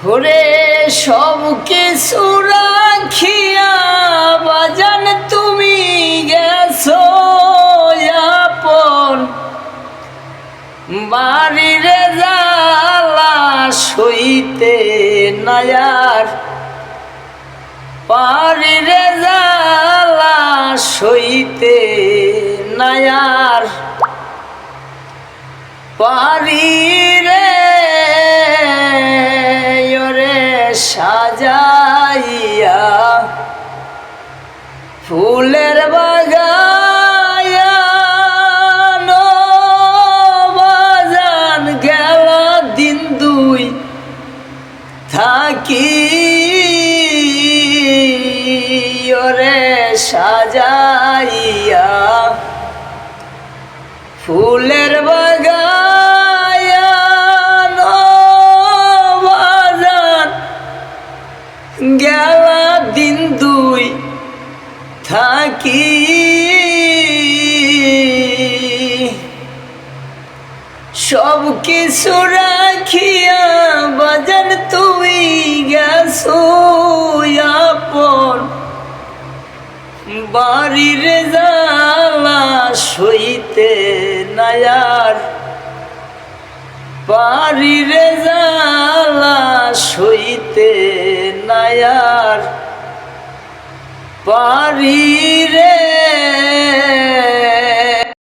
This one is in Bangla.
ওরে সব কিছু রাখিয়া বাজান তুমি গেছো আপন বাড়ির জ্বালা সইতে নায়ার বাড়ির জ্বালা সইতে নায়ার বাড়িরে সাজাইয়া ফুলের বাগান বাজান গেল দিন দুই থাকি ওরে সাজাইয়া ফুলের বাগান বাজান গেলা দিন দুই থাকি সব কিছু রাখিয়া বাজান তুই গেছো আপন বাড়ির জ্বালা সইতে নায়ার বাড়ির জ্বালা সইতে নায়ার বাড়িরে